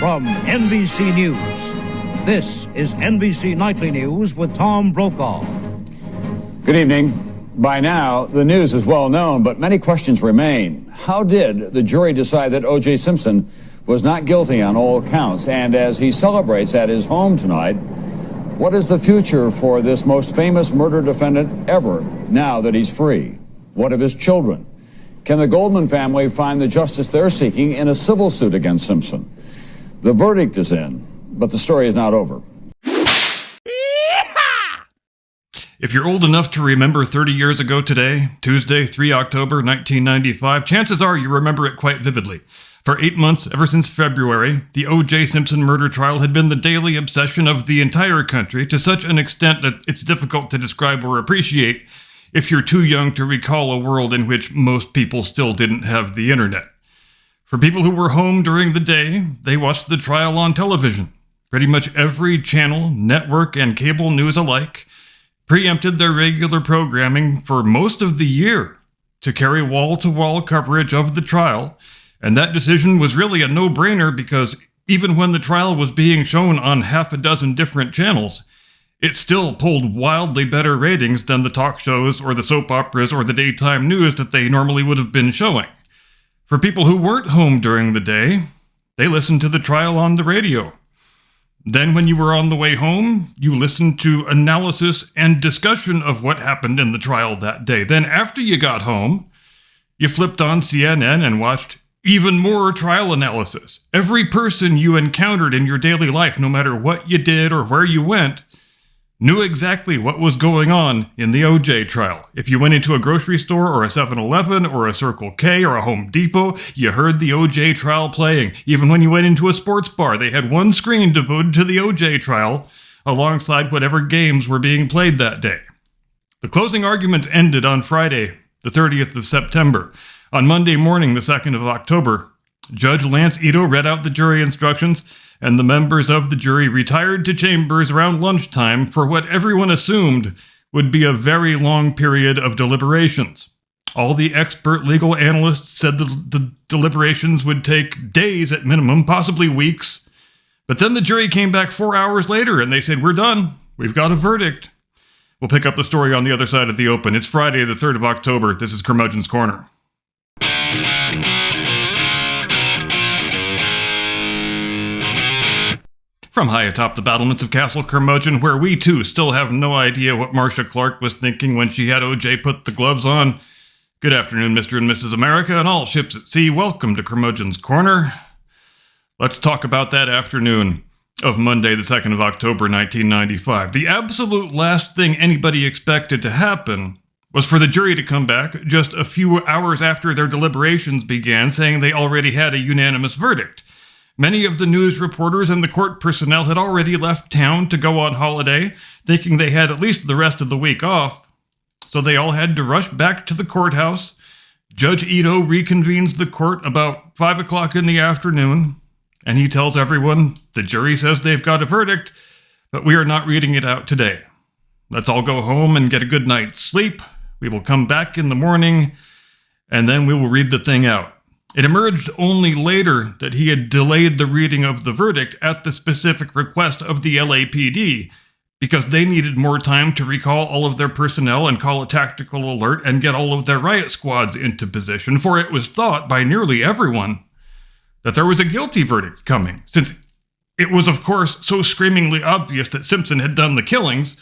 From NBC News, this is NBC Nightly News with Tom Brokaw. Good evening. By now, the news is well known, but many questions remain. How did the jury decide that OJ Simpson was not guilty on all counts? And as he celebrates at his home tonight, what is the future for this most famous murder defendant ever now that he's free? What of his children? Can the Goldman family find the justice they're seeking in a civil suit against Simpson? The verdict is in, but the story is not over. If you're old enough to remember 30 years ago today, Tuesday, 3 October 1995, chances are you remember it quite vividly. For 8 months, ever since February, the OJ Simpson murder trial had been the daily obsession of the entire country, to such an extent that it's difficult to describe or appreciate if you're too young to recall a world in which most people still didn't have the internet. For people who were home during the day, they watched the trial on television. Pretty much every channel, network, and cable news alike preempted their regular programming for most of the year to carry wall-to-wall coverage of the trial, and that decision was really a no-brainer because even when the trial was being shown on half a dozen different channels, it still pulled wildly better ratings than the talk shows or the soap operas or the daytime news that they normally would have been showing. For people who weren't home during the day, they listened to the trial on the radio. Then when you were on the way home, you listened to analysis and discussion of what happened in the trial that day. Then after you got home, you flipped on CNN and watched even more trial analysis. Every person you encountered in your daily life, no matter what you did or where you went, knew exactly what was going on in the OJ trial. If you went into a grocery store or a 7-Eleven or a Circle K or a Home Depot, you heard the OJ trial playing. Even when you went into a sports bar, they had one screen devoted to the OJ trial alongside whatever games were being played that day. The closing arguments ended on Friday, the 30th of September. On Monday morning, the 2nd of October, Judge Lance Ito read out the jury instructions, and the members of the jury retired to chambers around lunchtime for what everyone assumed would be a very long period of deliberations. All the expert legal analysts said the deliberations would take days at minimum, possibly weeks. But then the jury came back 4 hours later and they said, "We're done. We've got a verdict." We'll pick up the story on the other side of the open. It's Friday, the 3rd of October. This is Curmudgeon's Corner. From high atop the battlements of Castle Curmudgeon, where we too still have no idea what Marcia Clark was thinking when she had OJ put the gloves on. Good afternoon, Mr. and Mrs. America, and all ships at sea. Welcome to Curmudgeon's Corner. Let's talk about that afternoon of Monday, the 2nd of October, 1995. The absolute last thing anybody expected to happen was for the jury to come back just a few hours after their deliberations began, saying they already had a unanimous verdict. Many of the news reporters and the court personnel had already left town to go on holiday, thinking they had at least the rest of the week off. So they all had to rush back to the courthouse. Judge Ito reconvenes the court about 5 o'clock in the afternoon, and he tells everyone the jury says they've got a verdict, but we are not reading it out today. Let's all go home and get a good night's sleep. We will come back in the morning, and then we will read the thing out. It emerged only later that he had delayed the reading of the verdict at the specific request of the LAPD, because they needed more time to recall all of their personnel and call a tactical alert and get all of their riot squads into position, for it was thought by nearly everyone that there was a guilty verdict coming, since it was, of course, so screamingly obvious that Simpson had done the killings.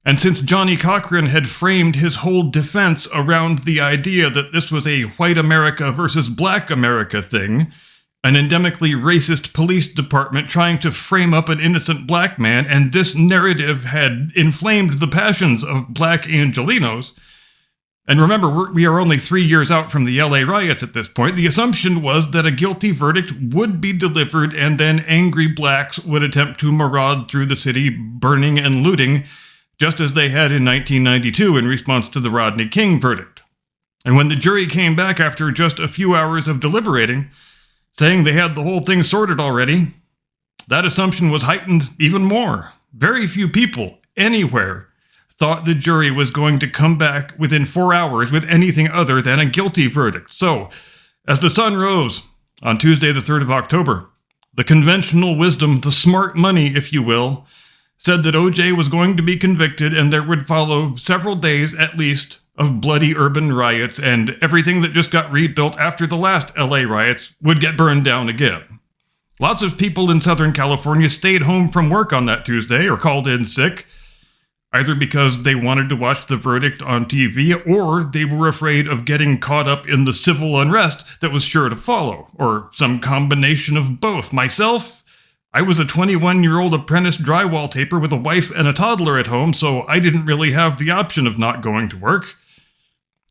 And since Johnny Cochran had framed his whole defense around the idea that this was a white America versus black America thing, an endemically racist police department trying to frame up an innocent black man, and this narrative had inflamed the passions of black Angelenos. And remember, we are only 3 years out from the LA riots at this point. The assumption was that a guilty verdict would be delivered, and then angry blacks would attempt to maraud through the city, burning and looting, just as they had in 1992 in response to the Rodney King verdict. And when the jury came back after just a few hours of deliberating, saying they had the whole thing sorted already, that assumption was heightened even more. Very few people anywhere thought the jury was going to come back within 4 hours with anything other than a guilty verdict. So, as the sun rose on Tuesday the 3rd of October, the conventional wisdom, the smart money, if you will, said that OJ was going to be convicted and there would follow several days at least of bloody urban riots, and everything that just got rebuilt after the last LA riots would get burned down again. Lots of people in Southern California stayed home from work on that Tuesday or called in sick, either because they wanted to watch the verdict on TV or they were afraid of getting caught up in the civil unrest that was sure to follow, or some combination of both. Myself, I was a 21-year-old apprentice drywall taper with a wife and a toddler at home, so I didn't really have the option of not going to work.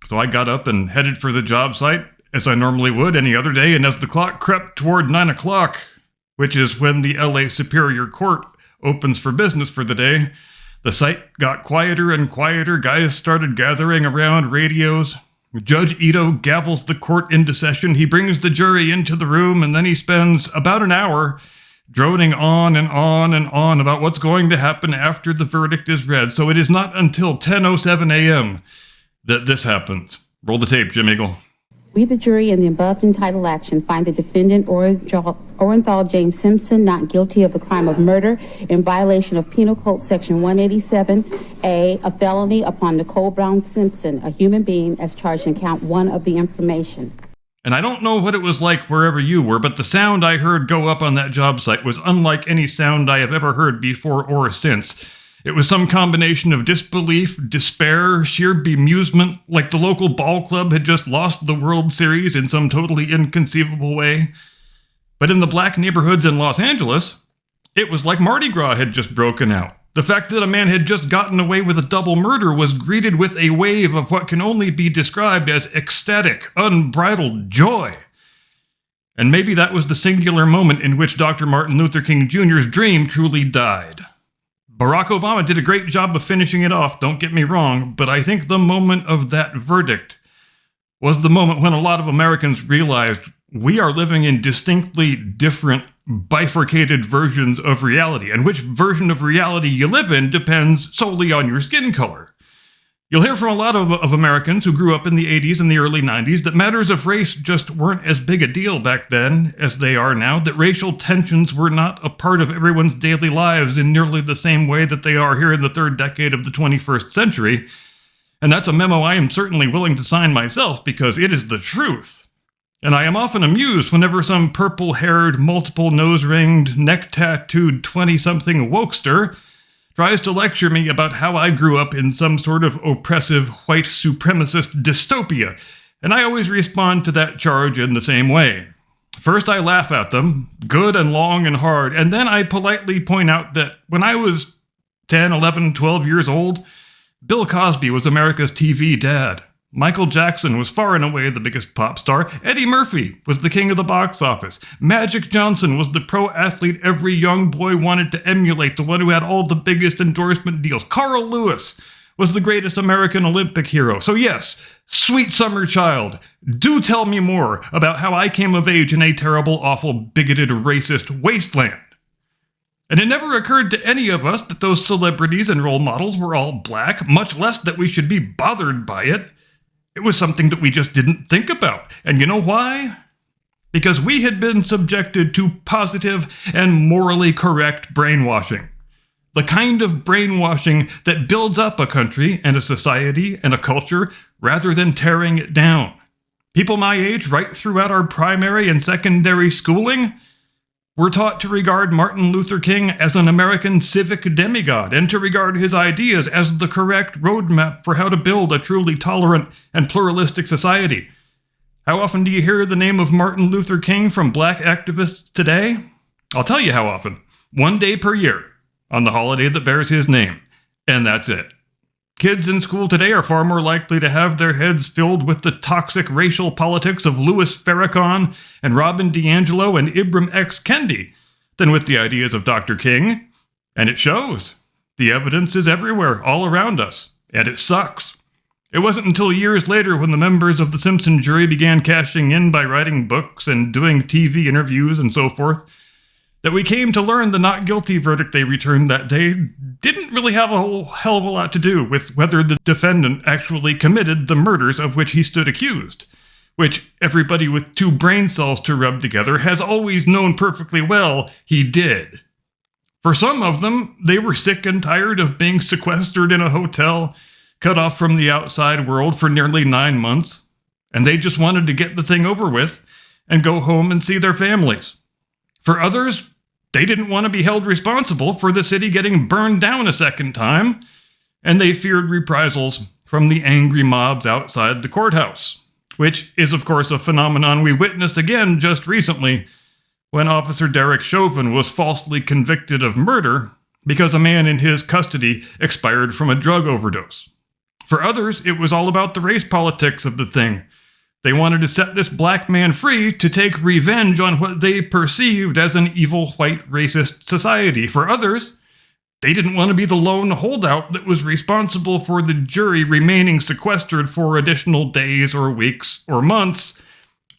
So I got up and headed for the job site, as I normally would any other day, and as the clock crept toward 9 o'clock, which is when the LA Superior Court opens for business for the day, the site got quieter and quieter. Guys started gathering around radios. Judge Ito gavels the court into session. He brings the jury into the room, and then he spends about an hour droning on and on and on about what's going to happen after the verdict is read. So it is not until 10:07 a.m. that this happens. Roll the tape, Jim Eagle. We, the jury, in the above entitled action, find the defendant, Orenthal James Simpson, not guilty of the crime of murder in violation of Penal Code Section 187A, a felony upon Nicole Brown Simpson, a human being, as charged in count 1 of the information. And I don't know what it was like wherever you were, but the sound I heard go up on that job site was unlike any sound I have ever heard before or since. It was some combination of disbelief, despair, sheer bemusement, like the local ball club had just lost the World Series in some totally inconceivable way. But in the black neighborhoods in Los Angeles, it was like Mardi Gras had just broken out. The fact that a man had just gotten away with a double murder was greeted with a wave of what can only be described as ecstatic, unbridled joy. And maybe that was the singular moment in which Dr. Martin Luther King Jr.'s dream truly died. Barack Obama did a great job of finishing it off, don't get me wrong, but I think the moment of that verdict was the moment when a lot of Americans realized we are living in distinctly different, bifurcated versions of reality, and which version of reality you live in depends solely on your skin color. You'll hear from a lot of Americans who grew up in the 80s and the early 90s that matters of race just weren't as big a deal back then as they are now, that racial tensions were not a part of everyone's daily lives in nearly the same way that they are here in the third decade of the 21st century. And that's a memo I am certainly willing to sign myself because it is the truth. And I am often amused whenever some purple-haired, multiple nose-ringed, neck-tattooed 20-something wokester tries to lecture me about how I grew up in some sort of oppressive white supremacist dystopia, and I always respond to that charge in the same way. First I laugh at them, good and long and hard, and then I politely point out that when I was 10, 11, 12 years old, Bill Cosby was America's TV dad. Michael Jackson was far and away the biggest pop star. Eddie Murphy was the king of the box office. Magic Johnson was the pro athlete every young boy wanted to emulate, the one who had all the biggest endorsement deals. Carl Lewis was the greatest American Olympic hero. So yes, sweet summer child, do tell me more about how I came of age in a terrible, awful, bigoted, racist wasteland. And it never occurred to any of us that those celebrities and role models were all black, much less that we should be bothered by it. It was something that we just didn't think about. And you know why? Because we had been subjected to positive and morally correct brainwashing. The kind of brainwashing that builds up a country and a society and a culture rather than tearing it down. People my age, right throughout our primary and secondary schooling, were taught to regard Martin Luther King as an American civic demigod and to regard his ideas as the correct roadmap for how to build a truly tolerant and pluralistic society. How often do you hear the name of Martin Luther King from black activists today? I'll tell you how often. 1 day per year, on the holiday that bears his name. And that's it. Kids in school today are far more likely to have their heads filled with the toxic racial politics of Louis Farrakhan and Robin DiAngelo and Ibram X. Kendi than with the ideas of Dr. King. And it shows. The evidence is everywhere, all around us. And it sucks. It wasn't until years later when the members of the Simpson jury began cashing in by writing books and doing TV interviews and so forth that we came to learn the not guilty verdict they returned that day didn't really have a whole hell of a lot to do with whether the defendant actually committed the murders of which he stood accused. which everybody with 2 brain cells to rub together has always known perfectly well he did. For some of them, they were sick and tired of being sequestered in a hotel, cut off from the outside world for nearly 9 months, and they just wanted to get the thing over with and go home and see their families. For others, they didn't want to be held responsible for the city getting burned down a second time, and they feared reprisals from the angry mobs outside the courthouse, which is, of course, a phenomenon we witnessed again just recently when Officer Derek Chauvin was falsely convicted of murder because a man in his custody expired from a drug overdose. For others, it was all about the race politics of the thing. They wanted to set this black man free to take revenge on what they perceived as an evil white racist society. For others, they didn't want to be the lone holdout that was responsible for the jury remaining sequestered for additional days or weeks or months,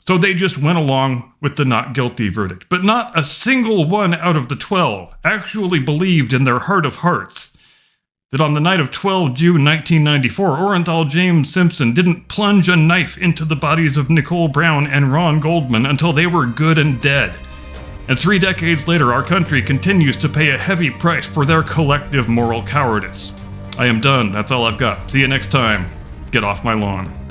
so they just went along with the not guilty verdict. But not a single one out of the 12 actually believed in their heart of hearts that on the night of 12 June 1994, Orenthal James Simpson didn't plunge a knife into the bodies of Nicole Brown and Ron Goldman until they were good and dead. And 3 decades later, our country continues to pay a heavy price for their collective moral cowardice. I am done. That's all I've got. See you next time. Get off my lawn.